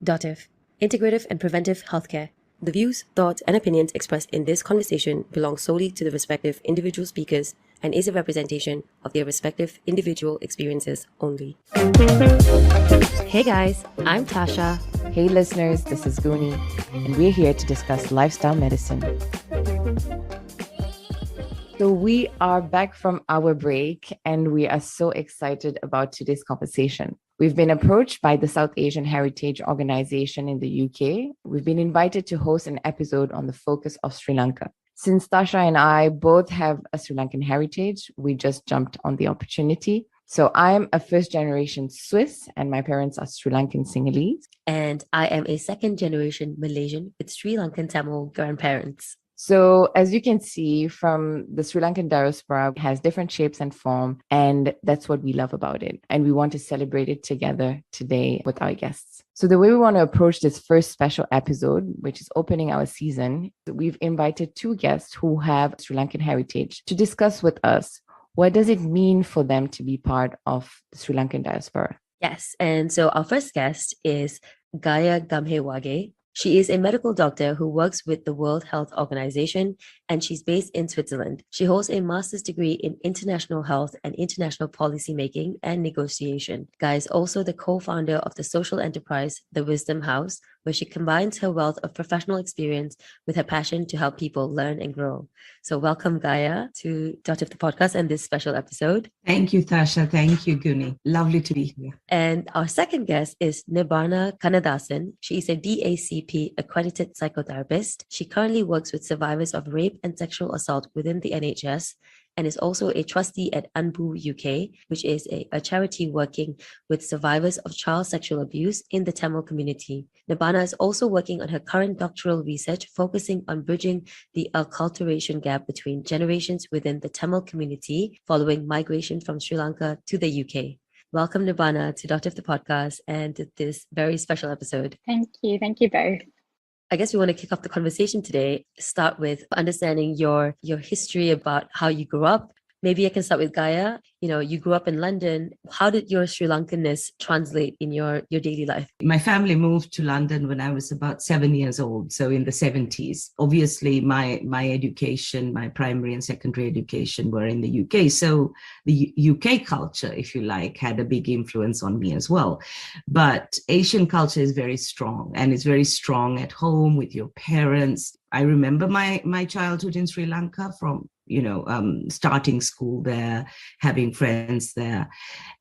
Dotiv, Integrative and Preventive Healthcare. The views, thoughts, and opinions expressed in this conversation belong solely to the respective individual speakers and is a representation of their respective individual experiences only. Hey guys, I'm Thasha. Hey listeners, this is Guni, and we're here to discuss lifestyle medicine. So we are back from our break, and we are so excited about today's conversation. We've been approached by the South Asian Heritage Organization in the UK. We've been invited to host an episode on the focus of Sri Lanka. Since Thasha and I both have a Sri Lankan heritage, we just jumped on the opportunity. So I'm a first-generation Swiss, and my parents are Sri Lankan Sinhalese. And I am a second-generation Malaysian with Sri Lankan Tamil grandparents. So as you can see from the Sri Lankan diaspora, it has different shapes and form, and that's what we love about it. And we want to celebrate it together today with our guests. So the way we want to approach this first special episode, which is opening our season, we've invited two guests who have Sri Lankan heritage to discuss with us what does it mean for them to be part of the Sri Lankan diaspora. Yes, and so our first guest is Gaya Gamhewage. She is a medical doctor who works with the World Health Organization, and she's based in Switzerland. She holds a master's degree in international health and international policy making and negotiation. Guy is also the co-founder of the social enterprise, The Wisdom House, where she combines her wealth of professional experience with her passion to help people learn and grow. So welcome, Gaya, to Dotiv The Podcast and this special episode. Thank you, Thasha. Thank you, Guni. Lovely to be here. And our second guest is Nibbana Kannadasan. She is a DACP accredited psychotherapist. She currently works with survivors of rape and sexual assault within the NHS and is also a trustee at UNBU UK, which is a charity working with survivors of child sexual abuse in the Tamil community. Nibbana is also working on her current doctoral research focusing on bridging the acculturation gap between generations within the Tamil community following migration from Sri Lanka to the UK. Welcome, Nibbana, to Dotiv The Podcast and to this very special episode. Thank you. Thank you both. I guess we want to kick off the conversation today. Start with understanding your history about how you grew up. Maybe I can start with Gaya. You know, you grew up in London. How did your Sri Lankanness translate in your daily life? My family moved to London when I was about 7 years old, so in the 70s. Obviously, my education, my primary and secondary education were in the UK. So the UK culture, if you like, had a big influence on me as well. But Asian culture is very strong, and it's very strong at home with your parents. I remember my childhood in Sri Lanka from starting school there, having friends there.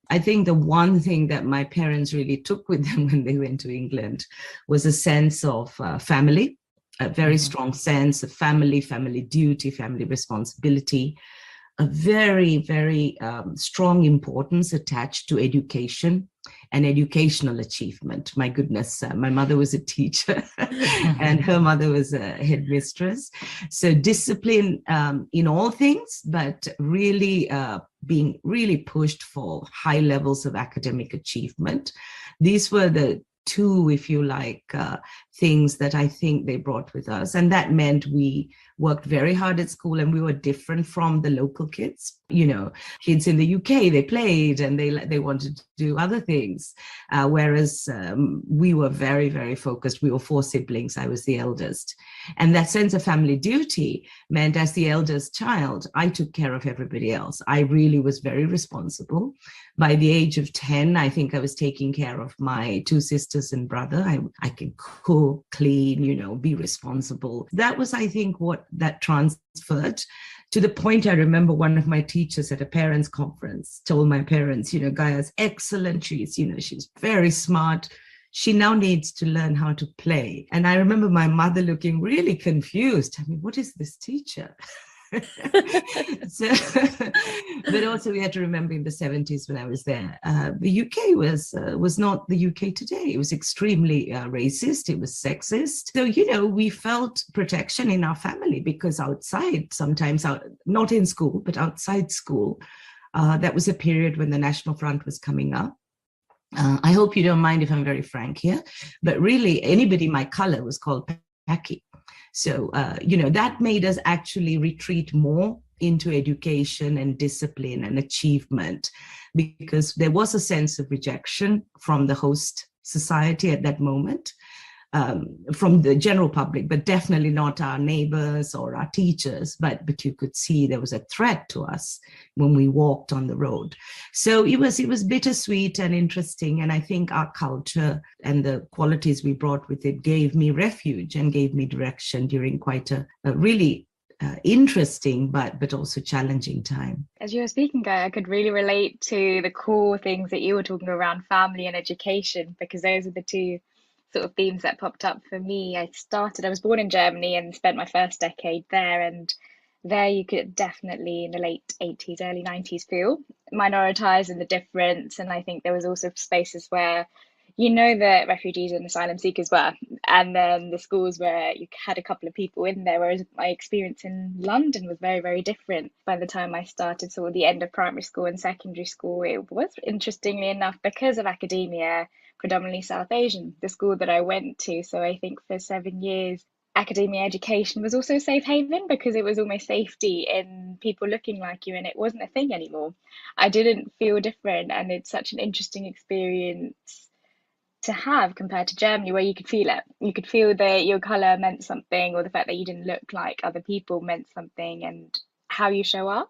I think the one thing that my parents really took with them when they went to England was a sense of family, a very strong sense of family duty, family responsibility, a very, very strong importance attached to education and educational achievement. My goodness, my mother was a teacher and her mother was a headmistress. So discipline in all things, but really being really pushed for high levels of academic achievement. These were the two, if you like, things that I think they brought with us. And that meant we worked very hard at school, and we were different from the local kids. You know, kids in the UK, they played and they wanted to do other things. Whereas we were very, very focused. We were 4 siblings. I was the eldest. And that sense of family duty meant as the eldest child, I took care of everybody else. I really was very responsible. By the age of 10, I think I was taking care of my 2 sisters and brother. I can cook, clean, be responsible. That was, I think, what that transferred to the point. I remember one of my teachers at a parents' conference told my parents, Gaya's excellent. She's very smart. She now needs to learn how to play. And I remember my mother looking really confused. I mean, what is this teacher? But also we had to remember in the 70s when I was there, the UK was not the UK today. It was extremely racist. It was sexist. So, we felt protection in our family because outside, sometimes not in school, but outside school, that was a period when the National Front was coming up. I hope you don't mind if I'm very frank here, but really anybody my color was called Paki. So, that made us actually retreat more into education and discipline and achievement, because there was a sense of rejection from the host society at that moment. From the general public, but definitely not our neighbors or our teachers, but you could see there was a threat to us when we walked on the road. So it was bittersweet and interesting, and I think our culture and the qualities we brought with it gave me refuge and gave me direction during quite a really interesting but also challenging time. As you were speaking, Guy, I could really relate to the core things that you were talking around family and education, because those are the two sort of themes that popped up for me. I was born in Germany and spent my first decade there, and there you could definitely in the late 80s, early 90s feel minoritized and the difference. And I think there was also spaces where the refugees and asylum seekers were, and then the schools where you had a couple of people in there, whereas my experience in London was very, very different. By the time I started sort of the end of primary school and secondary school, it was, interestingly enough, because of academia, predominantly South Asian, the school that I went to. So I think for 7 years, academia education was also a safe haven, because it was almost safety in people looking like you, and it wasn't a thing anymore. I didn't feel different, and it's such an interesting experience to have compared to Germany, where you could feel it. You could feel that your colour meant something, or the fact that you didn't look like other people meant something, and how you show up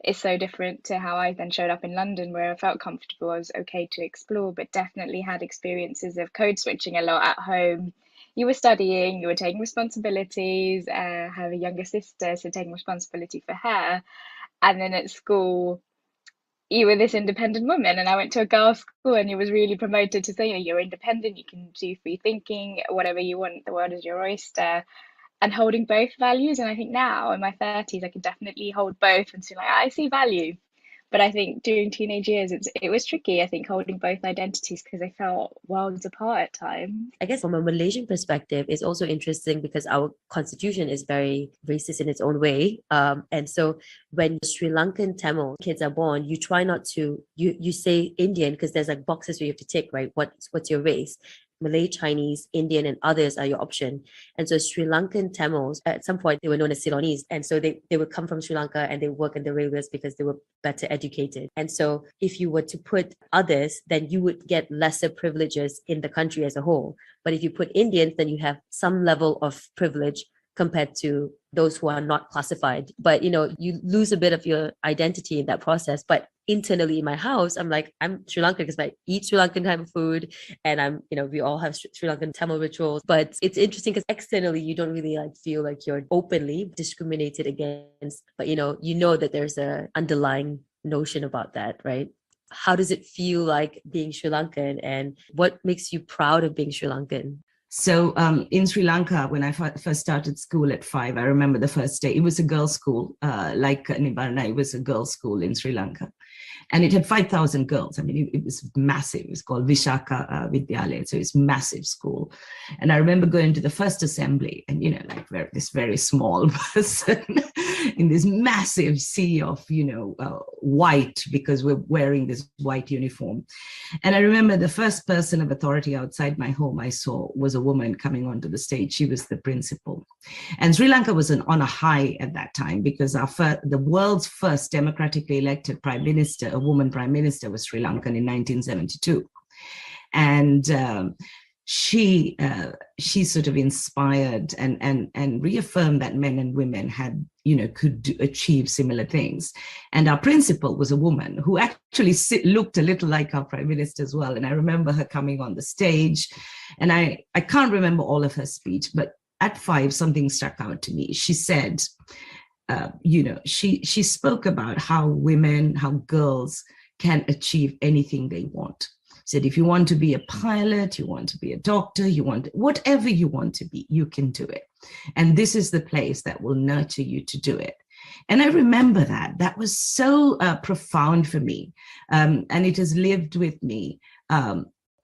is so different to how I then showed up in London, where I felt comfortable, I was okay to explore, but definitely had experiences of code switching a lot at home. You were studying, you were taking responsibilities, have a younger sister, so taking responsibility for her. And then at school, you were this independent woman, and I went to a girls' school, and you was really promoted to say, you're independent, you can do free thinking, whatever you want, the world is your oyster. And holding both values. And I think now in my 30s, I can definitely hold both and see, like, I see value. But I think during teenage years, it was tricky, I think, holding both identities, because they felt worlds apart at times. I guess from a Malaysian perspective, it's also interesting because our constitution is very racist in its own way. And so when Sri Lankan Tamil kids are born, you try not to, you say Indian, because there's like boxes where you have to tick, right? What's your race? Malay, Chinese, Indian, and others are your option. And so Sri Lankan Tamils, at some point, they were known as Ceylonese. And so they would come from Sri Lanka and they work in the railways because they were better educated. And so if you were to put others, then you would get lesser privileges in the country as a whole. But if you put Indians, then you have some level of privilege compared to those who are not classified. But, you lose a bit of your identity in that process. But internally in my house, I'm like, I'm Sri Lankan because I eat Sri Lankan type of food, and we all have Sri Lankan Tamil rituals. But it's interesting because externally you don't really feel like you're openly discriminated against, but you know that there's a underlying notion about that, right? How does it feel like being Sri Lankan, and what makes you proud of being Sri Lankan? So in Sri Lanka, when I first started school at 5, I remember the first day, it was a girls' school, like Nibarna, it was a girls' school in Sri Lanka. And it had 5,000 girls. I mean, it was massive. It was called Vishaka Vidyalaya. So it's massive school. And I remember going to the first assembly and, this very small person in this massive sea of, white, because we're wearing this white uniform. And I remember the first person of authority outside my home I saw was a woman coming onto the stage. She was the principal. And Sri Lanka was on a high at that time, because the world's first democratically elected prime minister, a woman prime minister, was Sri Lankan in 1972. And she sort of inspired and reaffirmed that men and women had, could achieve similar things. And our principal was a woman who actually looked a little like our prime minister as well. And I remember her coming on the stage, and I can't remember all of her speech, but at 5, something struck out to me. She said, she spoke about how girls can achieve anything they want. Said, if you want to be a pilot, you want to be a doctor, whatever you want to be, you can do it. And this is the place that will nurture you to do it. And I remember that was so profound for me. And it has lived with me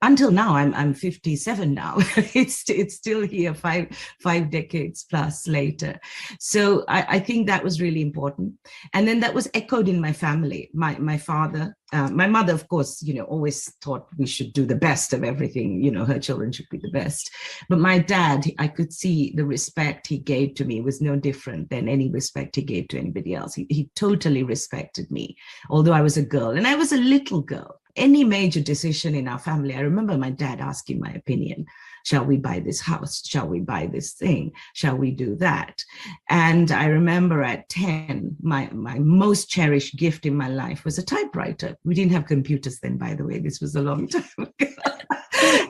until now. I'm 57 now. It's still here 5 decades plus later. So I think that was really important. And then that was echoed in my family. My father, my mother, of course, always thought we should do the best of everything. Her children should be the best. But my dad, I could see the respect he gave to me was no different than any respect he gave to anybody else. He totally respected me, although I was a girl, and I was a little girl. Any major decision in our family, I remember my dad asking my opinion. Shall we buy this house? Shall we buy this thing? Shall we do that? And I remember at 10, my most cherished gift in my life was a typewriter. We didn't have computers then, by the way. This was a long time ago.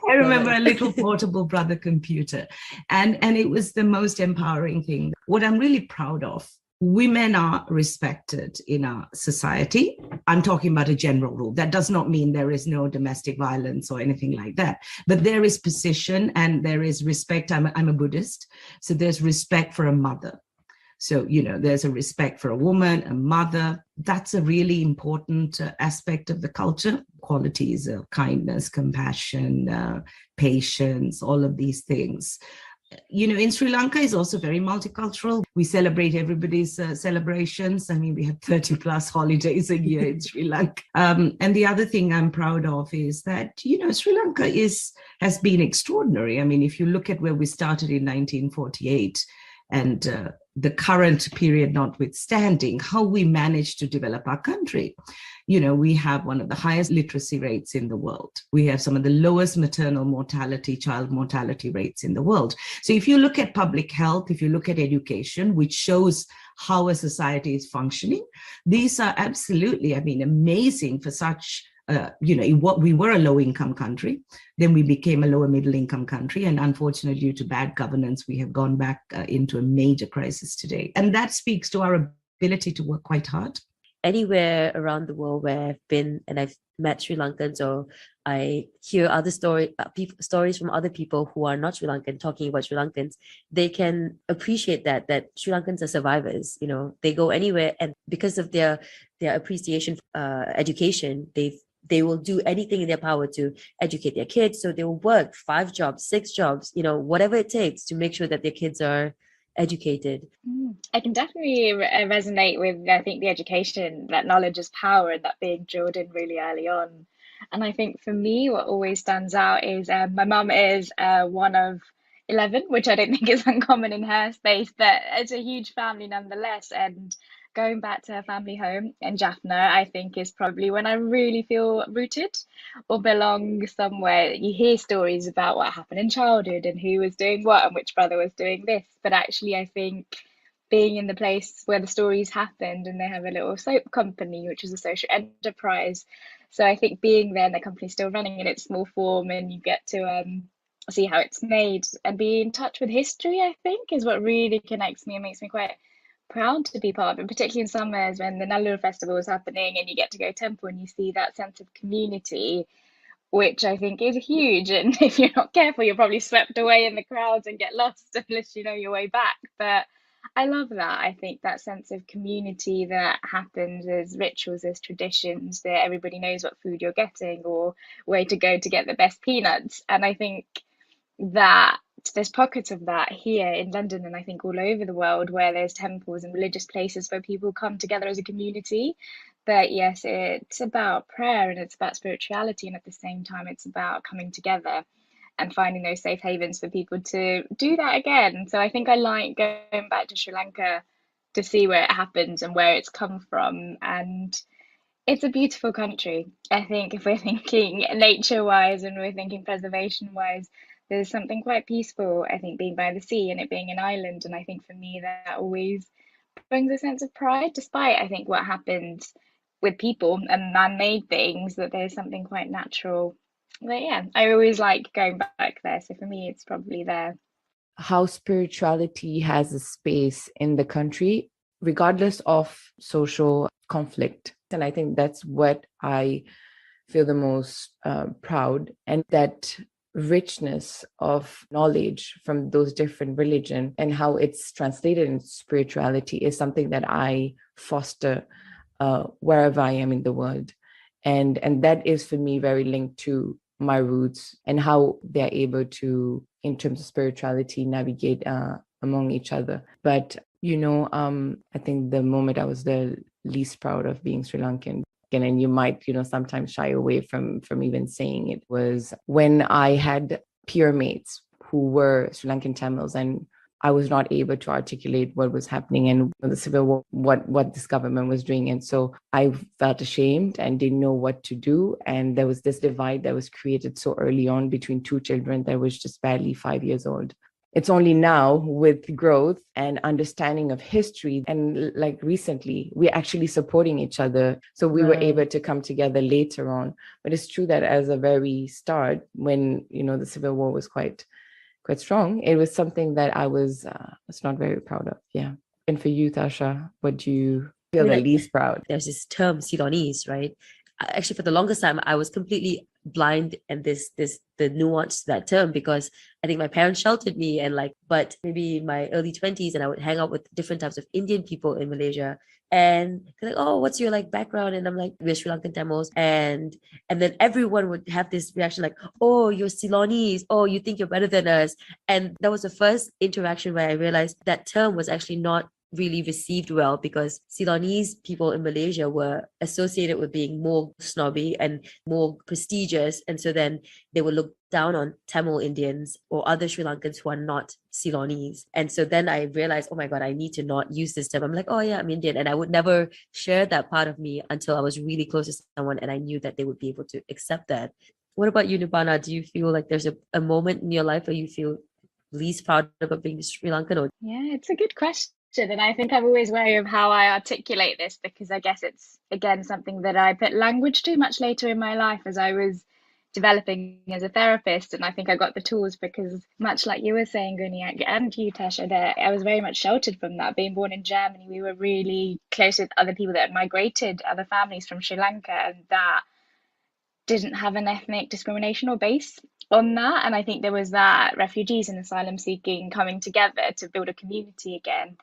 I remember a little portable brother computer. And it was the most empowering thing. What I'm really proud of, women are respected in our society. I'm talking about a general rule. That does not mean there is no domestic violence or anything like that. But there is position and there is respect. I'm a Buddhist. So there's respect for a mother. So, there's a respect for a woman, a mother. That's a really important aspect of the culture. Qualities of kindness, compassion, patience, all of these things. In Sri Lanka is also very multicultural. We celebrate everybody's celebrations. I mean, we have 30 plus holidays a year in Sri Lanka. And the other thing I'm proud of is that, Sri Lanka has been extraordinary. I mean, if you look at where we started in 1948 and the current period notwithstanding, how we managed to develop our country. We have one of the highest literacy rates in the world. We have some of the lowest maternal mortality, child mortality rates in the world. So if you look at public health, if you look at education, which shows how a society is functioning, these are absolutely, amazing for such, what we were a low-income country, then we became a lower middle-income country. And unfortunately, due to bad governance, we have gone back into a major crisis today. And that speaks to our ability to work quite hard. Anywhere around the world where I've been and I've met Sri Lankans, or I hear other stories from other people who are not Sri Lankan talking about Sri Lankans, they can appreciate that Sri Lankans are survivors. They go anywhere, and because of their appreciation for education, they will do anything in their power to educate their kids. So they will work 5 jobs, 6 jobs, whatever it takes to make sure that their kids are educated. I can definitely resonate with, I think, the education, that knowledge is power, and that being drilled in really early on. And I think for me, what always stands out is my mum is one of 11, which I don't think is uncommon in her space, but it's a huge family nonetheless. And going back to her family home in Jaffna, I think is probably when I really feel rooted or belong somewhere. You hear stories about what happened in childhood and who was doing what and which brother was doing this. But actually, I think being in the place where the stories happened, and they have a little soap company, which is a social enterprise. So I think being there and the company's still running in its small form, and you get to see how it's made and be in touch with history, I think, is what really connects me and makes me quite proud to be part of it, particularly in summers when the Nallur festival is happening and you get to go temple and you see that sense of community, which I think is huge. And if you're not careful, you're probably swept away in the crowds and get lost unless you know your way back. But I love that. I think that sense of community that happens as rituals, as traditions, that everybody knows what food you're getting or where to go to get the best peanuts. And I think that there's pockets of that here in London, and I think all over the world, where there's temples and religious places where people come together as a community. But yes, it's about prayer and it's about spirituality, and at the same time it's about coming together and finding those safe havens for people to do that again. So I think I like going back to Sri Lanka to see where it happens and where it's come from. And it's a beautiful country. I think if we're thinking nature-wise and we're thinking preservation-wise, there's something quite peaceful, I think, being by the sea and it being an island. And I think for me, that always brings a sense of pride, despite, I think, what happens with people and man-made things, that there's something quite natural. But yeah, I always like going back there. So for me, it's probably there. How spirituality has a space in the country, regardless of social conflict. And I think that's what I feel the most proud, and that richness of knowledge from those different religions and how it's translated in spirituality is something that I foster wherever I am in the world. And that is for me very linked to my roots and how they're able to, in terms of spirituality, navigate among each other. But, I think the moment I was the least proud of being Sri Lankan, and you might, sometimes shy away from even saying it, was when I had peer mates who were Sri Lankan Tamils, and I was not able to articulate what was happening and the civil war, what this government was doing. And so I felt ashamed and didn't know what to do. And there was this divide that was created so early on between two children that was just barely 5 years old. It's only now with growth and understanding of history and like recently, we're actually supporting each other. So we were able to come together later on. But it's true that as a very start, when, the Civil War was quite strong, it was something that I was not very proud of. Yeah. And for you, Thasha, what do you feel the least proud? There's this term, Ceylonese, right? Actually, for the longest time, I was completely blind and the nuance to that term, because I think my parents sheltered me but maybe in my early 20s, and I would hang out with different types of Indian people in Malaysia, and they're like, oh, what's your background? And I'm like, we're Sri Lankan Tamils, and then everyone would have this reaction like, oh, you're Ceylonese, oh, you think you're better than us. And that was the first interaction where I realized that term was actually not really received well, because Ceylonese people in Malaysia were associated with being more snobby and more prestigious, and so then they would look down on Tamil Indians or other Sri Lankans who are not Ceylonese. And so then I realized, oh my God, I need to not use this term. I'm like, oh yeah, I'm Indian. And I would never share that part of me until I was really close to someone and I knew that they would be able to accept that. What about you, Nibbana? Do you feel like there's a moment in your life where you feel least proud about being Sri Lankan? Or Yeah, it's a good question. And I think I'm always wary of how I articulate this, because I guess it's, again, something that I put language to much later in my life as I was developing as a therapist. And I think I got the tools because, much like you were saying, Guni, and you, Thasha, there, I was very much sheltered from that. Being born in Germany, we were really close with other people that had migrated, other families from Sri Lanka, and that didn't have an ethnic discrimination or base on that. And I think there was that refugees and asylum seeking coming together to build a community again.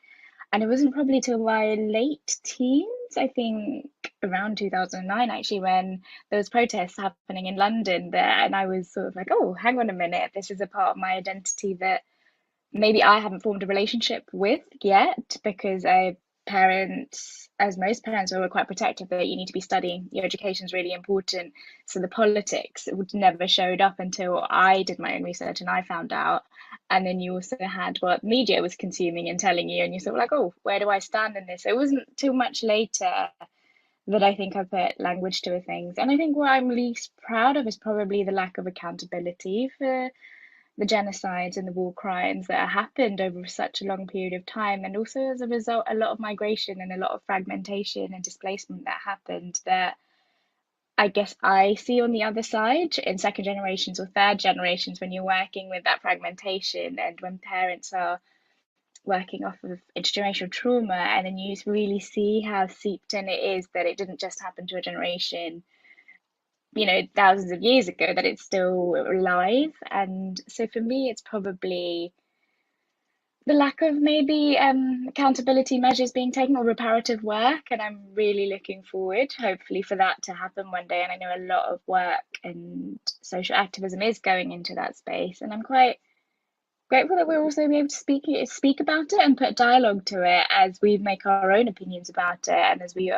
And it wasn't probably till my late teens, I think around 2009, actually, when there was protests happening in London there. And I was sort of like, oh, hang on a minute, this is a part of my identity that maybe I haven't formed a relationship with yet, because parents, as most parents, were quite protective that you need to be studying, your education is really important. So the politics would never showed up until I did my own research and I found out. And then you also had what media was consuming and telling you, and you sort of like, oh, where do I stand in this? So it wasn't too much later that I think I put language to things. And I think what I'm least proud of is probably the lack of accountability for the genocides and the war crimes that happened over such a long period of time. And also, as a result, a lot of migration and a lot of fragmentation and displacement that happened that I guess I see on the other side in second generations or third generations, when you're working with that fragmentation and when parents are working off of intergenerational trauma, and then you really see how seeped in it is that it didn't just happen to a generation, thousands of years ago, that it's still alive. And so for me, it's probably the lack of maybe accountability measures being taken or reparative work. And I'm really looking forward, hopefully, for that to happen one day. And I know a lot of work and social activism is going into that space. And I'm quite grateful that we're also able to speak about it and put dialogue to it as we make our own opinions about it, and as we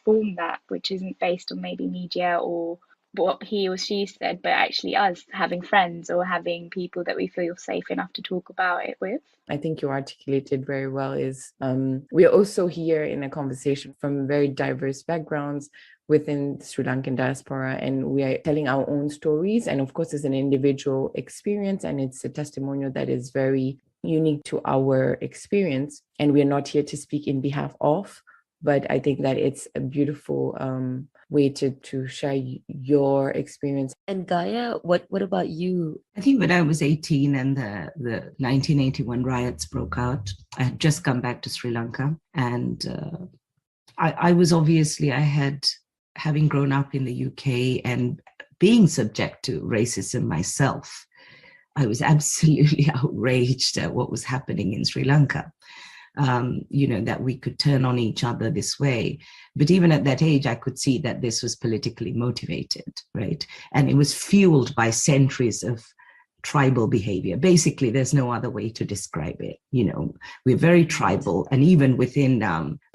form that, which isn't based on maybe media or what he or she said, but actually us having friends or having people that we feel safe enough to talk about it with. I think you articulated very well is we're also here in a conversation from very diverse backgrounds within the Sri Lankan diaspora, and we are telling our own stories. And of course, it's an individual experience and it's a testimonial that is very unique to our experience. And we're not here to speak in behalf of, but I think that it's a beautiful way to share your experience. And Gaia, what about you? I think when I was 18 and the 1981 riots broke out, I had just come back to Sri Lanka, and I was obviously, having grown up in the UK and being subject to racism myself, I was absolutely outraged at what was happening in Sri Lanka. That we could turn on each other this way. But even at that age, I could see that this was politically motivated, right? And it was fueled by centuries of tribal behavior. Basically, there's no other way to describe it. We're very tribal. And even within,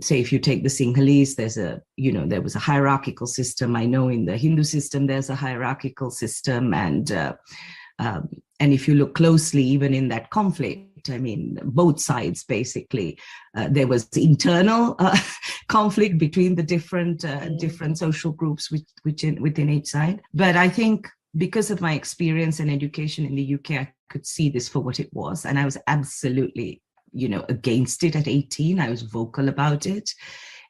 say, if you take the Sinhalese, there was a hierarchical system. I know in the Hindu system, there's a hierarchical system. And if you look closely, even in that conflict, conflict. I mean, both sides, basically. There was internal conflict between the different social groups within each side. But I think because of my experience and education in the UK, I could see this for what it was. And I was absolutely, against it at 18. I was vocal about it.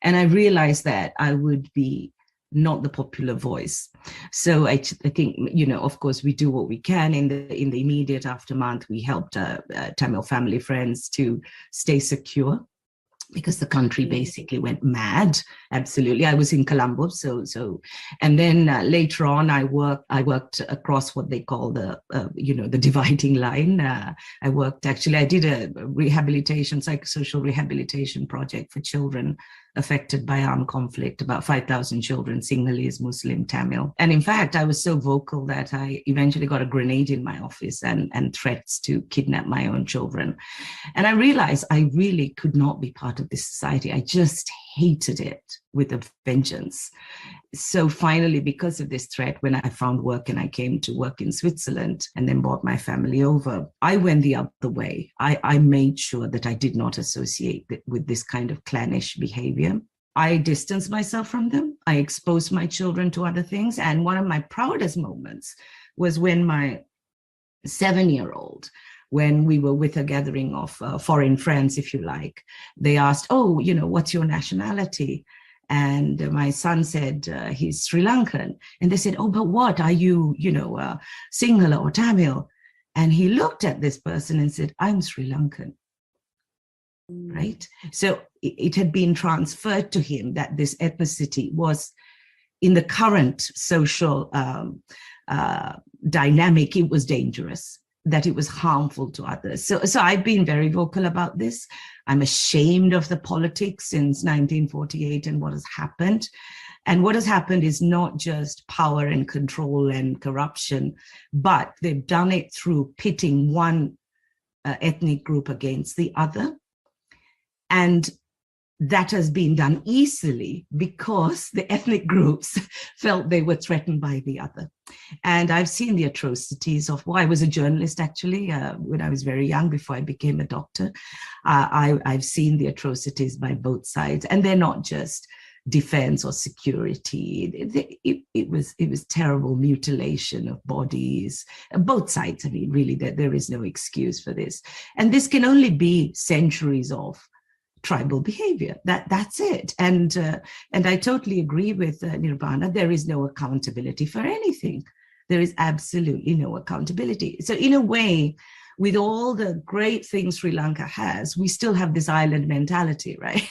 And I realized that I would be not the popular voice. So I think, of course, we do what we can. In the immediate aftermath, we helped Tamil family friends to stay secure, because the country basically went mad. Absolutely. I was in Colombo. And then later on, I worked across what they call the dividing line. I did a psychosocial rehabilitation project for children affected by armed conflict, about 5,000 children, Sinhalese, Muslim, Tamil. And in fact, I was so vocal that I eventually got a grenade in my office and threats to kidnap my own children. And I realized I really could not be part of this society. I just hated it with a vengeance. So finally, because of this threat, when I found work and I came to work in Switzerland and then brought my family over, I went the other way. I made sure that I did not associate with this kind of clannish behavior. I distanced myself from them. I exposed my children to other things. And one of my proudest moments was when my 7-year-old, when we were with a gathering of foreign friends, if you like, they asked, what's your nationality? And my son said, he's Sri Lankan. And they said, but what? Are you, Sinhala or Tamil? And he looked at this person and said, I'm Sri Lankan. Right? So it had been transferred to him that this ethnicity was, in the current social dynamic, it was dangerous, that it was harmful to others. So I've been very vocal about this. I'm ashamed of the politics since 1948 and what has happened. And what has happened is not just power and control and corruption, but they've done it through pitting one ethnic group against the other. And that has been done easily because the ethnic groups felt they were threatened by the other. And I've seen the atrocities of, I was a journalist actually when I was very young, before I became a doctor. I've seen the atrocities by both sides, and they're not just defense or security. It was terrible mutilation of bodies, both sides. I mean, really, there is no excuse for this. And this can only be centuries of tribal behavior. That's it. And I totally agree with Nirbana. There is no accountability for anything. There is absolutely no accountability. So in a way, with all the great things Sri Lanka has, we still have this island mentality, right?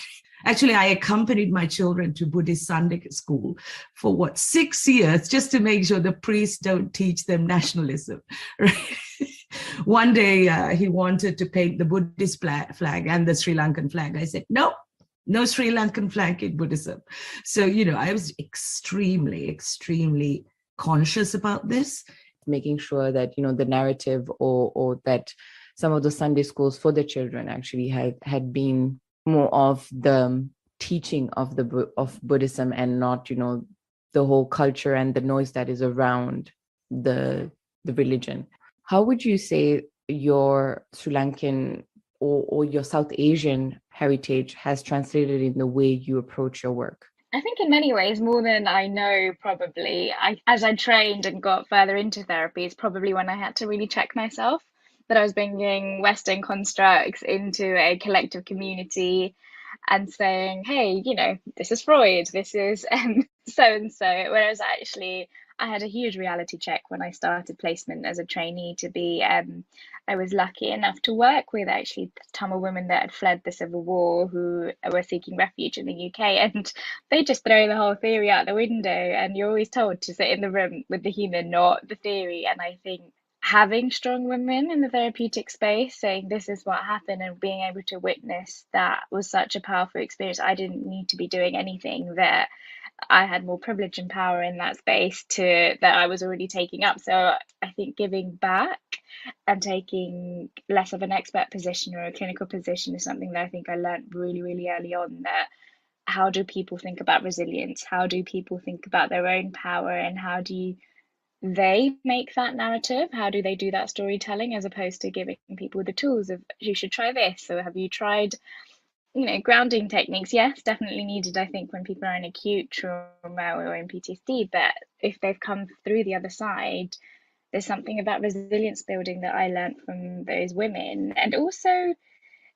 Actually, I accompanied my children to Buddhist Sunday school for 6 years, just to make sure the priests don't teach them nationalism, right? One day he wanted to paint the Buddhist flag and the Sri Lankan flag. I said, no Sri Lankan flag in Buddhism. So, I was extremely, extremely conscious about this. Making sure that, the narrative or that some of the Sunday schools for the children actually had been more of the teaching of Buddhism and not, the whole culture and the noise that is around the religion. How would you say your Sri Lankan or your South Asian heritage has translated in the way you approach your work? I think in many ways, more than I know, probably. As I trained and got further into therapy, it's probably when I had to really check myself that I was bringing Western constructs into a collective community and saying, hey, this is Freud, this is so-and-so. Whereas actually, I had a huge reality check when I started placement as a trainee to be, I was lucky enough to work with actually Tamil women that had fled the civil war who were seeking refuge in the UK. And they just throw the whole theory out the window. And you're always told to sit in the room with the human, not the theory. And I think having strong women in the therapeutic space saying this is what happened and being able to witness that was such a powerful experience. I didn't need to be doing anything there. I had more privilege and power in that space that I was already taking up. So I think giving back and taking less of an expert position or a clinical position is something that I think I learned really, really early on, that how do people think about resilience? How do people think about their own power? And how do you they make that narrative? How do they do that storytelling, as opposed to giving people the tools of, you should try this, or have you tried, grounding techniques? Yes, definitely needed, I think, when people are in acute trauma or in PTSD, but if they've come through the other side, there's something about resilience building that I learned from those women. And also,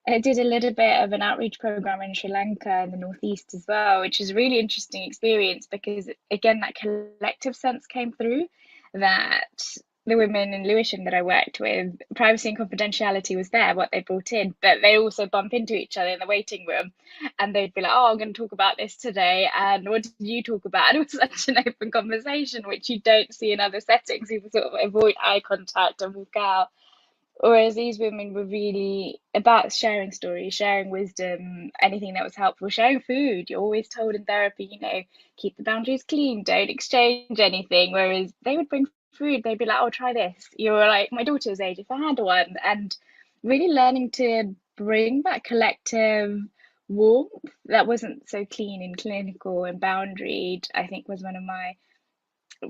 I did a little bit of an outreach program in Sri Lanka in the northeast as well, which is a really interesting experience because, again, that collective sense came through, that the women in Lewisham that I worked with, privacy and confidentiality was there, what they brought in, but they also bump into each other in the waiting room, and they'd be like, oh, I'm going to talk about this today, and what did you talk about? And it was such an open conversation, which you don't see in other settings. People sort of avoid eye contact and walk out. Whereas these women were really about sharing stories, sharing wisdom, anything that was helpful, sharing food. You're always told in therapy, keep the boundaries clean, don't exchange anything. Whereas they would bring food, they'd be like, oh, try this. You're like my daughter's age, if I had one. And really learning to bring that collective warmth that wasn't so clean and clinical and boundaried, I think was one of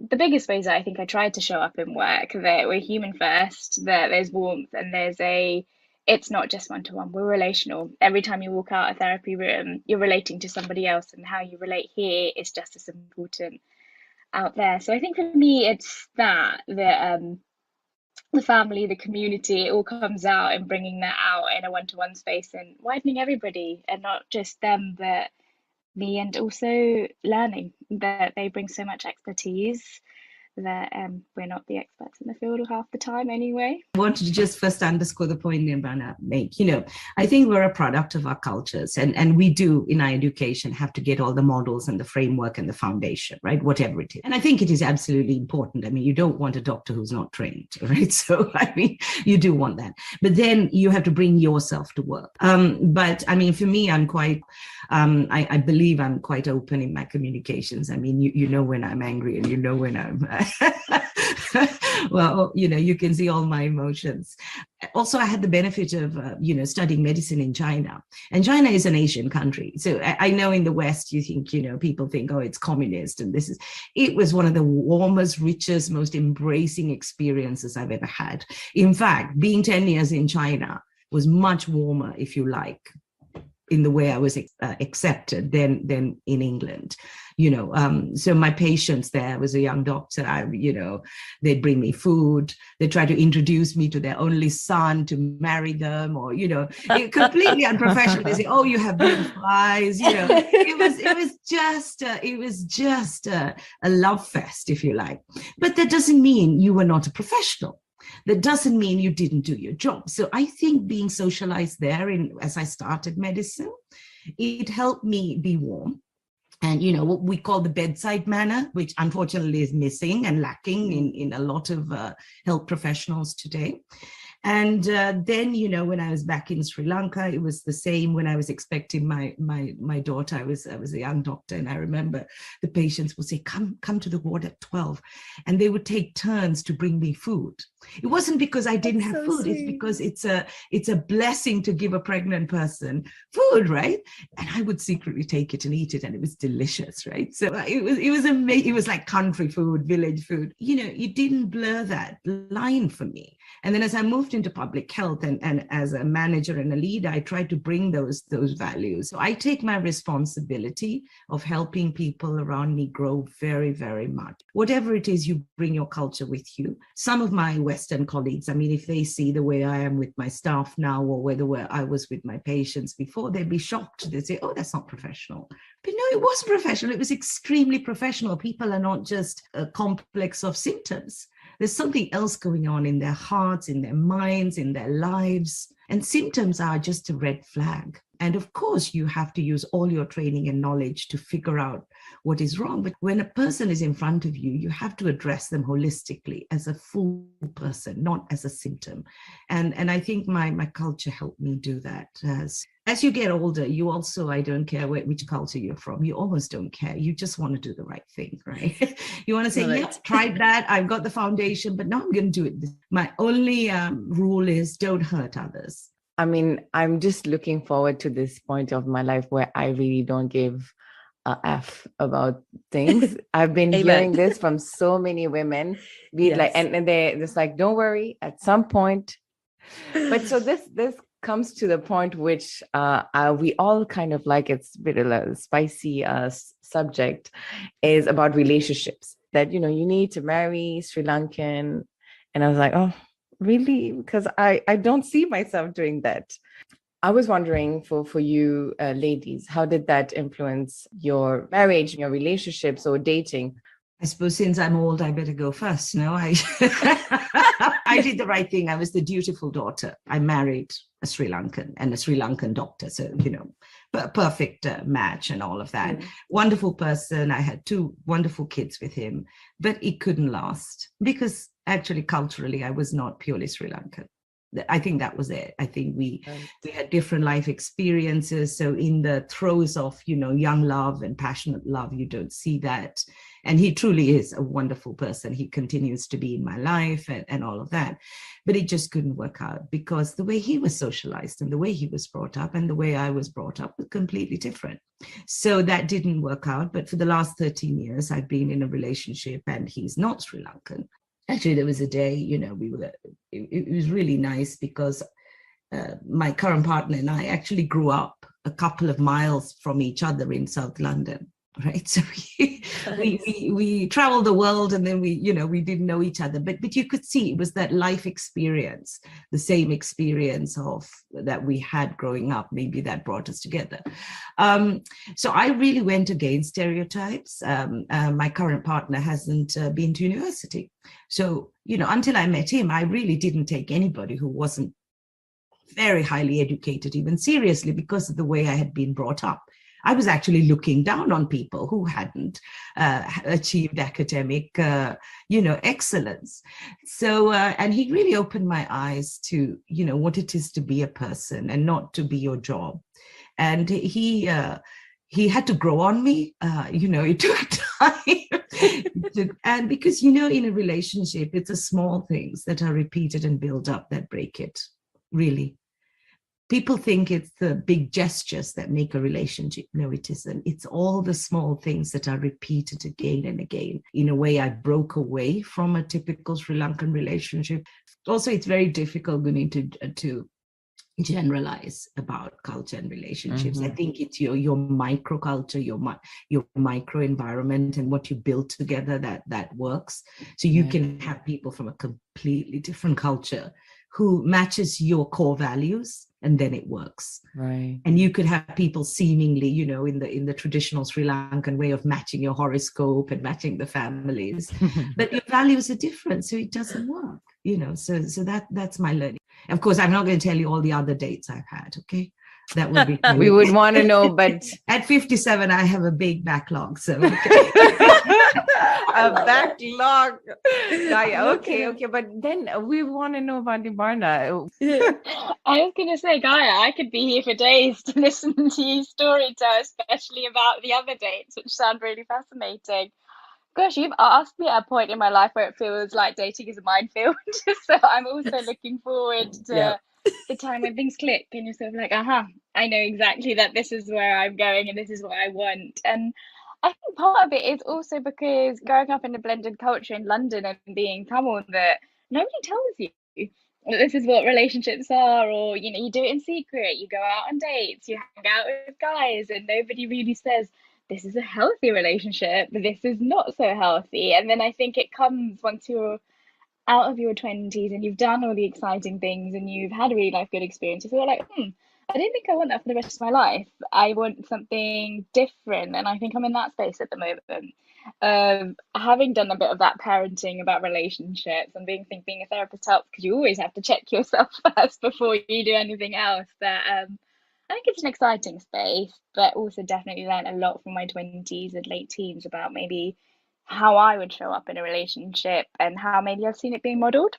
the biggest ways that I think I tried to show up in work, that we're human first, that there's warmth, and it's not just one-to-one, we're relational. Every time you walk out a therapy room, you're relating to somebody else, and how you relate here is just as important out there. So I think for me, it's the family, the community, it all comes out in bringing that out in a one-to-one space and widening everybody, and not just them, but me, and also learning that they bring so much expertise that we're not the experts in the field half the time anyway. I wanted to just first underscore the point Nirbana make. I think we're a product of our cultures, and we do in our education have to get all the models and the framework and the foundation, right? Whatever it is. And I think it is absolutely important. I mean, you don't want a doctor who's not trained, right? So, I mean, you do want that. But then you have to bring yourself to work. But I mean, for me, I'm quite, I believe I'm quite open in my communications. I mean, you know when I'm angry, and you know when I'm well, you can see all my emotions. Also, I had the benefit of, studying medicine in China, and China is an Asian country. So I know in the West, you think, people think, oh, it's communist. And it was one of the warmest, richest, most embracing experiences I've ever had. In fact, being 10 years in China was much warmer, if you like, in the way I was accepted than in England. So my patients there, I was a young doctor, they'd bring me food, they try to introduce me to their only son to marry them, or, completely unprofessional. They say, oh, you have beautiful eyes, it was just a love fest, if you like. But that doesn't mean you were not a professional. That doesn't mean you didn't do your job. So I think being socialized there, as I started medicine, it helped me be warm. And, what we call the bedside manner, which unfortunately is missing and lacking in a lot of health professionals today. And then, when I was back in Sri Lanka, it was the same. When I was expecting my daughter, I was a young doctor, and I remember the patients would say, come to the ward at 12. And they would take turns to bring me food. It wasn't because I didn't have food. Sweet. It's because it's a blessing to give a pregnant person food, right? And I would secretly take it and eat it, and it was delicious, right? So it was amazing. It was like country food, village food. It didn't blur that line for me. And then as I moved into public health and as a manager and a leader, I tried to bring those values. So I take my responsibility of helping people around me grow very, very much. Whatever it is, you bring your culture with you. Some of my Western colleagues, I mean, if they see the way I am with my staff now, or whether I was with my patients before, they'd be shocked. They'd say, oh, that's not professional. But no, it was professional. It was extremely professional. People are not just a complex of symptoms. There's something else going on in their hearts, in their minds, in their lives. And symptoms are just a red flag. And of course, you have to use all your training and knowledge to figure out what is wrong. But when a person is in front of you, you have to address them holistically as a full person, not as a symptom. And I think my culture helped me do that. As you get older, you also, I don't care which culture you're from, you almost don't care. You just want to do the right thing, right? You want to say, right. Yep, tried that. I've got the foundation, but now I'm going to do it. My only rule is don't hurt others. I mean, I'm just looking forward to this point of my life where I really don't give a F about things. I've been Amen. hearing this from so many women. Be it like, Yes. and they're just like, don't worry, at some point. But so this comes to the point which we all kind of like, it's a bit of a spicy subject, is about relationships, that, you know, you need to marry Sri Lankan. And I was like, oh, really? Because I don't see myself doing that. I was wondering for you ladies, how did that influence your marriage, your relationships or dating? I suppose since I'm old, I better go first. No, I did the right thing. I was the dutiful daughter. I married a Sri Lankan and a Sri Lankan doctor. So, you know, perfect match and all of that. Wonderful person. I had 2 wonderful kids with him, but it couldn't last because actually culturally, I was not purely Sri Lankan. I think that was it. I think we had different life experiences. So in the throes of, you know, young love and passionate love, you don't see that. And he truly is a wonderful person. He continues to be in my life and all of that. But it just couldn't work out because the way he was socialized and the way he was brought up and the way I was brought up was completely different. So that didn't work out. But for the last 13 years, I've been in a relationship and he's not Sri Lankan. Actually, there was a day, you know, it was really nice because my current partner and I actually grew up a couple of miles from each other in South London, right? So we traveled the world and then we didn't know each other, but you could see it was that life experience, the same experience of that we had growing up, maybe that brought us together. So I really went against stereotypes. My current partner hasn't been to university. So, you know, until I met him, I really didn't take anybody who wasn't very highly educated, even seriously, because of the way I had been brought up. I was actually looking down on people who hadn't achieved academic, excellence. So, and he really opened my eyes to, you know, what it is to be a person and not to be your job. And he had to grow on me. It took time. And because, you know, in a relationship, it's the small things that are repeated and build up that break it, really. People think it's the big gestures that make a relationship. No, it isn't. It's all the small things that are repeated again and again. In a way, I broke away from a typical Sri Lankan relationship. Also, it's very difficult, Guni, to generalize about culture and relationships. I think it's your microculture, your micro environment and what you build together that works. So you can have people from a completely different culture who matches your core values, and then it works. Right. And you could have people seemingly, you know, in the traditional Sri Lankan way of matching your horoscope and matching the families, but your values are different, so it doesn't work, you know. So that's my learning. Of course, I'm not going to tell you all the other dates I've had, okay? That would be we would want to know, but at 57, I have a big backlog. So okay. A backlog. Okay. But then we want to know about Nibarna. I was going to say, Gaia, I could be here for days to listen to you story tell, especially about the other dates, which sound really fascinating. Gosh, you've asked me at a point in my life where it feels like dating is a minefield. So I'm also looking forward to the time when things click and you're sort of like, I know exactly that this is where I'm going and this is what I want. And I think part of it is also because growing up in a blended culture in London and being Tamil, that nobody tells you that this is what relationships are, or, you know, you do it in secret, you go out on dates, you hang out with guys, and nobody really says, this is a healthy relationship, this is not so healthy. And then I think it comes once you're out of your 20s and you've done all the exciting things and you've had a really good experience, you feel like, I don't think I want that for the rest of my life. I want something different. And I think I'm in that space at the moment. Having done a bit of that parenting about relationships and being a therapist helps, because you always have to check yourself first before you do anything else. But I think it's an exciting space, but also definitely learned a lot from my 20s and late teens about maybe how I would show up in a relationship and how maybe I've seen it being modeled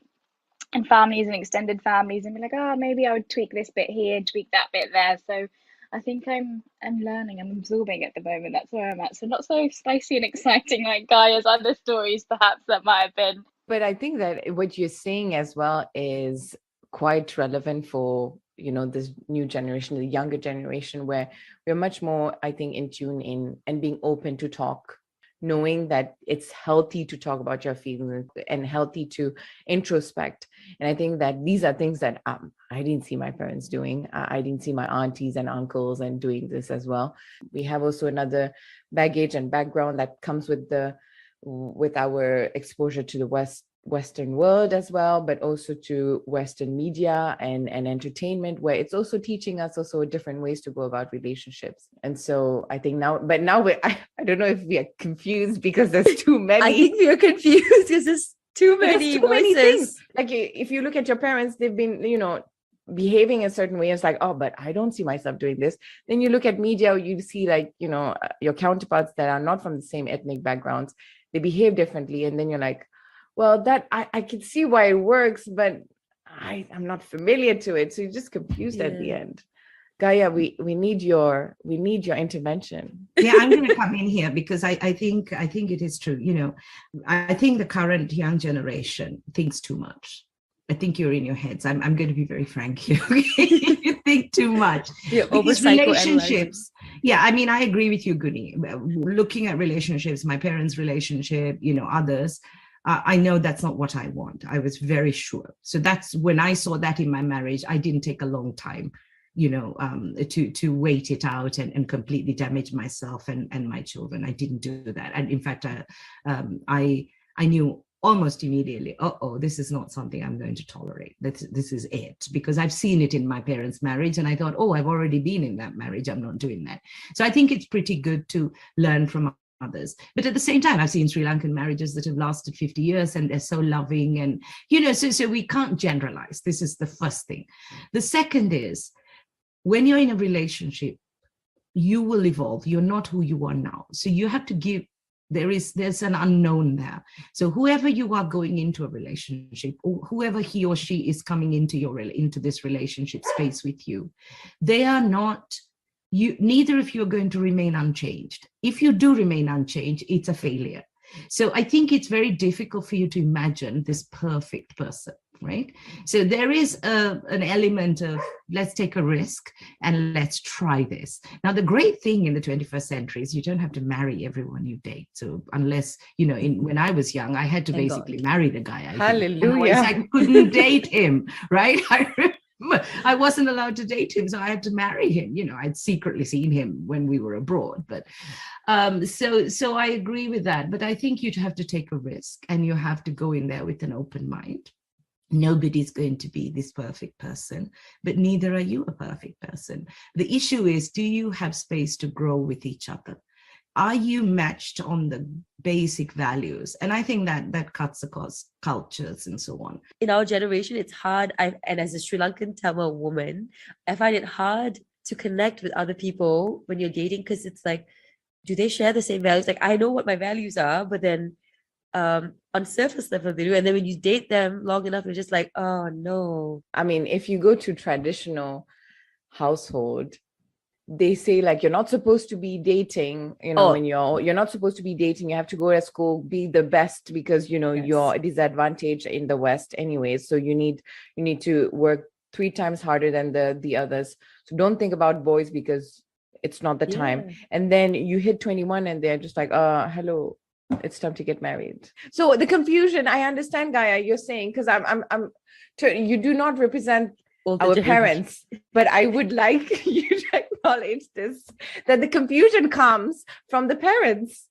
in families and extended families, and be like, maybe I would tweak this bit here, tweak that bit there. So I think I'm learning, I'm absorbing at the moment. That's where I'm at. So not so spicy and exciting like Gaia's other stories, perhaps, that might have been. But I think that what you're saying as well is quite relevant for, this new generation, the younger generation, where we're much more, I think, in tune in and being open to talk, knowing that it's healthy to talk about your feelings and healthy to introspect. And I think that these are things that I didn't see my parents doing. I didn't see my aunties and uncles and doing this as well. We have also another baggage and background that comes with our exposure to the Western world as well, but also to Western media and entertainment, where it's also teaching us also different ways to go about relationships. And so I think now I don't know if we are confused because there's too many. I think we are confused because there's too many things. Like if you look at your parents, they've been, behaving a certain way. It's like, oh, but I don't see myself doing this. Then you look at media, you see your counterparts that are not from the same ethnic backgrounds, they behave differently. And then you're like, well, that I can see why it works, but I'm not familiar to it. So you're just confused at the end. Gaia, we need your intervention. Yeah, I'm going to come in here because I think it is true. I think the current young generation thinks too much. I think you're in your heads. I'm going to be very frank here. You think too much. Because relationships. Yeah, I mean, I agree with you, Guni. Looking at relationships, my parents' relationship, others. I know that's not what I want. I was very sure. So that's when I saw that in my marriage, I didn't take a long time, to wait it out and completely damage myself and my children. I didn't do that. And in fact, I knew almost immediately, this is not something I'm going to tolerate. This is it, because I've seen it in my parents' marriage. And I thought, I've already been in that marriage. I'm not doing that. So I think it's pretty good to learn from others. But at the same time, I've seen Sri Lankan marriages that have lasted 50 years and they're so loving. And, so we can't generalize. This is the first thing. The second is, when you're in a relationship, you will evolve. You're not who you are now. So you have to give, there's an unknown there. So whoever you are going into a relationship, or whoever he or she is coming into this relationship space with you, they are not, neither of you are going to remain unchanged. If you do remain unchanged, it's a failure. So I think it's very difficult for you to imagine this perfect person, right? So there is an element of, let's take a risk and let's try this. Now, the great thing in the 21st century is you don't have to marry everyone you date. So unless, when I was young, I had to basically marry the guy. Hallelujah. I couldn't date him, right? I wasn't allowed to date him, so I had to marry him. I'd secretly seen him when we were abroad. But so I agree with that. But I think you'd have to take a risk and you have to go in there with an open mind. Nobody's going to be this perfect person, but neither are you a perfect person. The issue is, do you have space to grow with each other? Are you matched on the basic values? And I think that cuts across cultures and so on. In our generation, it's hard. And as a Sri Lankan Tamil woman, I find it hard to connect with other people when you're dating, because it's like, do they share the same values? Like, I know what my values are, but then on surface level they do. And then when you date them long enough, you're just like, oh no. I mean, if you go to traditional household, they say like you're not supposed to be dating, when you're not supposed to be dating, you have to go to school, be the best, because you're disadvantaged in the West anyways. So you need to work 3 times harder than the others. So don't think about boys because it's not the time. And then you hit 21 and they're just like, hello, it's time to get married. So the confusion, I understand, Gaia, you're saying, because you do not represent our parents, but I would like you to acknowledge this, that the confusion comes from the parents.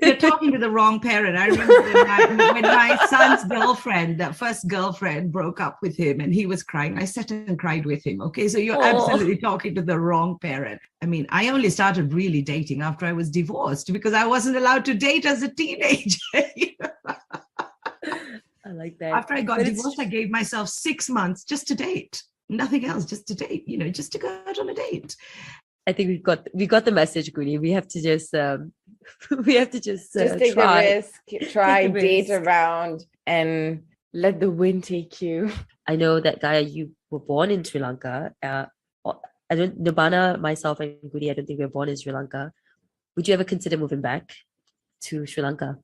You're talking to the wrong parent. I remember when my son's girlfriend, that first girlfriend, broke up with him and he was crying. I sat and cried with him. Okay, so you're absolutely talking to the wrong parent. I mean, I only started really dating after I was divorced because I wasn't allowed to date as a teenager. I like that. After I got divorced, I gave myself 6 months just to date. Nothing else, just to date, just to go out on a date. I think we got the message, Guni. We have to just take the risk, try, date around, and let the wind take you. I know that, Gaia, you were born in Sri Lanka. Nibbana, myself, and Guni, I don't think we were born in Sri Lanka. Would you ever consider moving back to Sri Lanka?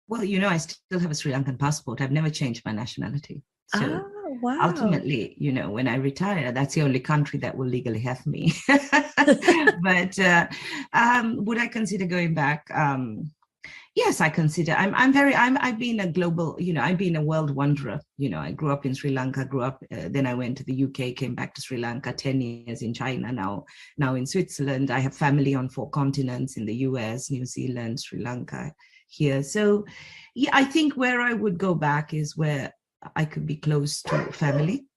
Well, I still have a Sri Lankan passport. I've never changed my nationality. So wow. Ultimately, when I retire, that's the only country that will legally have me. But would I consider going back? Yes, I consider. I've been a global, I've been a world wanderer. I grew up in Sri Lanka, then I went to the UK, came back to Sri Lanka, 10 years in China, now in Switzerland. I have family on 4 continents, in the US, New Zealand, Sri Lanka, here. So yeah, I think where I would go back is where I could be close to family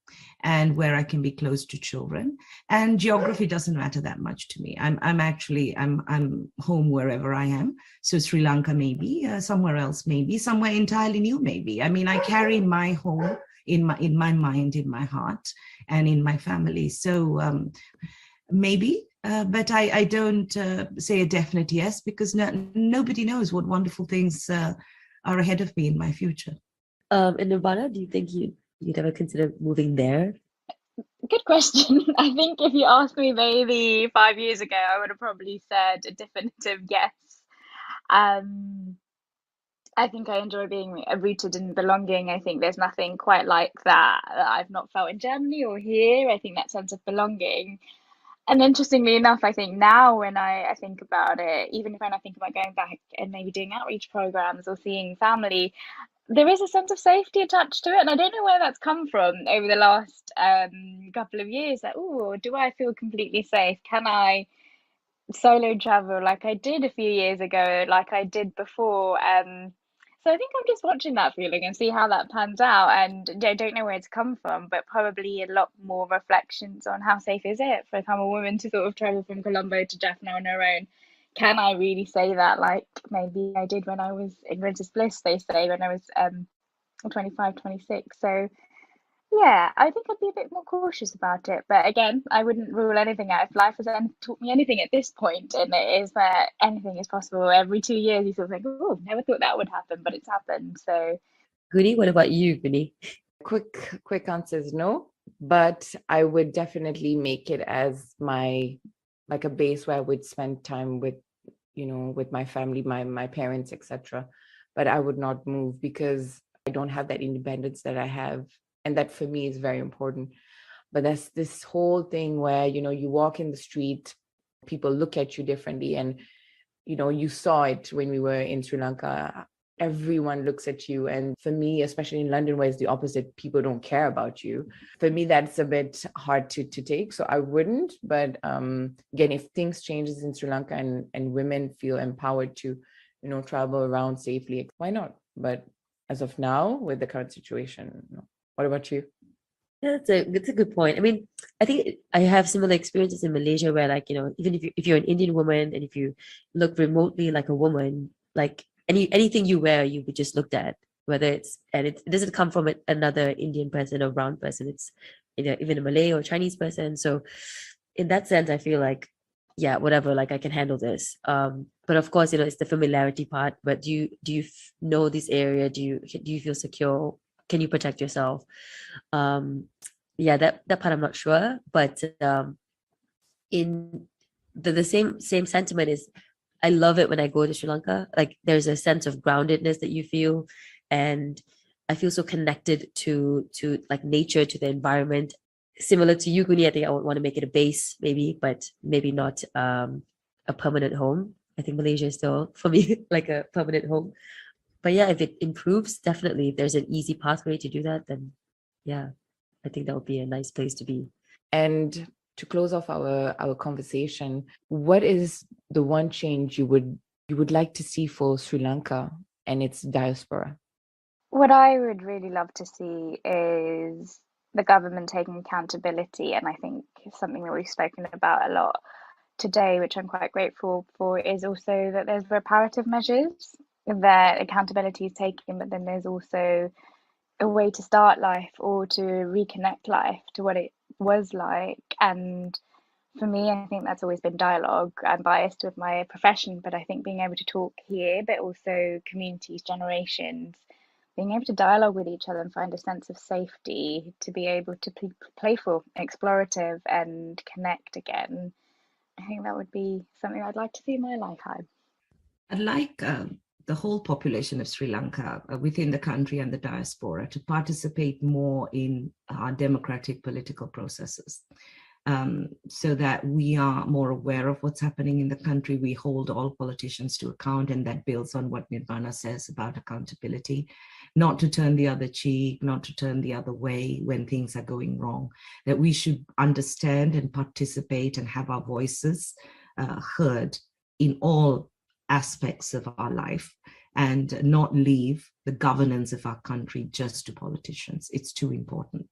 and where I can be close to children. And geography doesn't matter that much to me. I'm home wherever I am. So Sri Lanka maybe, somewhere else maybe, somewhere entirely new maybe. I mean, I carry my home in my mind, in my heart, and in my family. So maybe, but I don't say a definite yes, because nobody knows what wonderful things are ahead of me in my future. In Nirvana, do you think you'd ever consider moving there? Good question. I think if you asked me maybe 5 years ago, I would have probably said a definitive yes. I think I enjoy being rooted in belonging. I think there's nothing quite like that I've not felt in Germany or here. I think that sense of belonging. And interestingly enough, I think now when I think about it, even when I think about going back and maybe doing outreach programs or seeing family, there is a sense of safety attached to it. And I don't know where that's come from over the last couple of years. Like, oh, do I feel completely safe? Can I solo travel like I did a few years ago, like I did before? So I think I'm just watching that feeling and see how that pans out. And I don't know where it's come from, but probably a lot more reflections on how safe is it for if I'm a woman to sort of travel from Colombo to Jaffna on her own. Can I really say that like maybe I did when I was in Princess Bliss, they say, when I was 25, 26. So yeah, I think I'd be a bit more cautious about it. But again, I wouldn't rule anything out. If life has taught me anything at this point, and it is that anything is possible. Every 2 years, you sort of think, oh, never thought that would happen, but it's happened. So, Guni, what about you, Guni? Quick answer is no, but I would definitely make it as my, like a base where I would spend time with, with my family, my parents, etc. But I would not move because I don't have that independence that I have. And that for me is very important. But that's this whole thing where, you walk in the street, people look at you differently. And, you saw it when we were in Sri Lanka. Everyone looks at you. And for me, especially in London, where it's the opposite, people don't care about you. For me, that's a bit hard to take. So I wouldn't. But again, if things changes in Sri Lanka and women feel empowered to, travel around safely, why not? But as of now, with the current situation, no. What about you? Yeah, that's a good point. I mean, I think I have similar experiences in Malaysia where, like, even if you're an Indian woman and if you look remotely like a woman, like anything you wear, you be just looked at. It doesn't come from another Indian person or brown person. It's even a Malay or Chinese person. So in that sense, I feel like, yeah, whatever, like I can handle this. But of course, it's the familiarity part. But do you know this area? Do you feel secure? Can you protect yourself? Yeah, that part I'm not sure, but in the same sentiment is, I love it when I go to Sri Lanka. Like there's a sense of groundedness that you feel, and I feel so connected to like nature, to the environment. Similar to you, Guni, I think I would want to make it a base, maybe, but maybe not a permanent home. I think Malaysia is still for me like a permanent home. But yeah, if it improves, definitely, if there's an easy pathway to do that, then yeah, I think that would be a nice place to be. And to close off our conversation, what is the one change you would like to see for Sri Lanka and its diaspora? what I would really love to see is the government taking accountability, and I think something that we've spoken about a lot today, which I'm quite grateful for, is also that there's reparative measures, that accountability is taken, but then there's also a way to start life or to reconnect life to what it was like. And for me, I think that's always been dialogue. I'm biased with my profession, but I think being able to talk here, but also communities, generations, being able to dialogue with each other and find a sense of safety to be able to be playful, explorative, and connect again. I think that would be something I'd like to see in my lifetime. I'd like the whole population of Sri Lanka within the country and the diaspora to participate more in our democratic political processes. So that we are more aware of what's happening in the country. We hold all politicians to account, and that builds on what Nirvana says about accountability, not to turn the other cheek, not to turn the other way when things are going wrong, that we should understand and participate and have our voices heard in all aspects of our life, and not leave the governance of our country just to politicians. It's too important.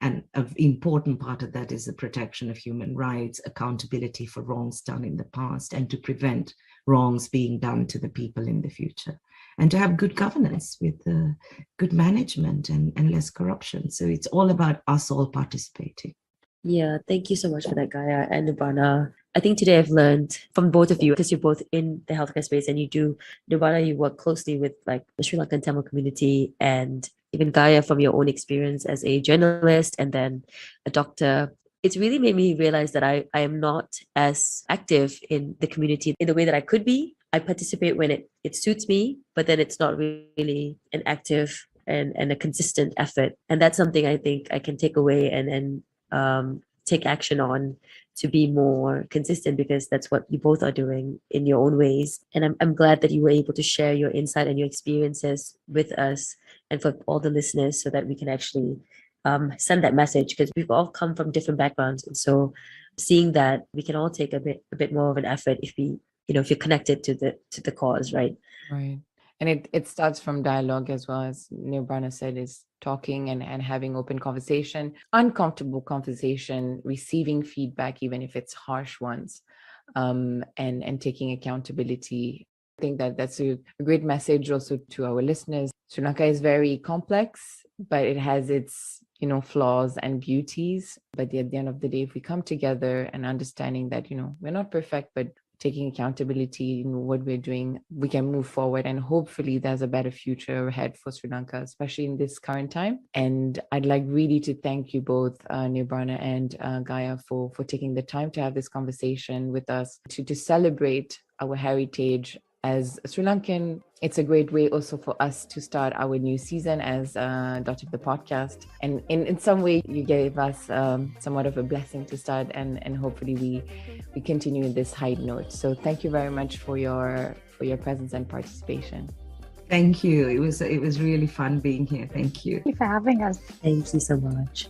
And an important part of that is the protection of human rights, accountability for wrongs done in the past, and to prevent wrongs being done to the people in the future. And to have good governance with good management and less corruption. So it's all about us all participating. Yeah, thank you so much for that, Gaia and Nirbana. I think today I've learned from both of you, because you're both in the healthcare space and you do, Nirbana, you work closely with like the Sri Lankan Tamil community, and even Gaia from your own experience as a journalist and then a doctor. It's really made me realize that I am not as active in the community in the way that I could be. I participate when it suits me, but then it's not really an active and a consistent effort. And that's something I think I can take away and take action on to be more consistent, because that's what you both are doing in your own ways. And I'm glad that you were able to share your insight and your experiences with us and for all the listeners, so that we can actually send that message, because we've all come from different backgrounds. And so seeing that we can all take a bit more of an effort if we, if you're connected to the cause, right? Right. And it starts from dialogue as well, as Nirbana said, is talking and having open conversation, uncomfortable conversation, receiving feedback, even if it's harsh ones, and taking accountability. I think that's a great message also to our listeners. Sri Lanka is very complex, but it has its, flaws and beauties. But at the end of the day, if we come together and understanding that, we're not perfect, but taking accountability in what we're doing, we can move forward, and hopefully there's a better future ahead for Sri Lanka, especially in this current time. And I'd like really to thank you both, Nirbana and Gaia, for taking the time to have this conversation with us, to celebrate our heritage as Sri Lankan. It's a great way also for us to start our new season as Dotiv The Podcast. And in some way, you gave us somewhat of a blessing to start, and hopefully we continue in this high note. So thank you very much for your presence and participation. Thank you. It was really fun being here. Thank you. Thank you for having us. Thank you so much.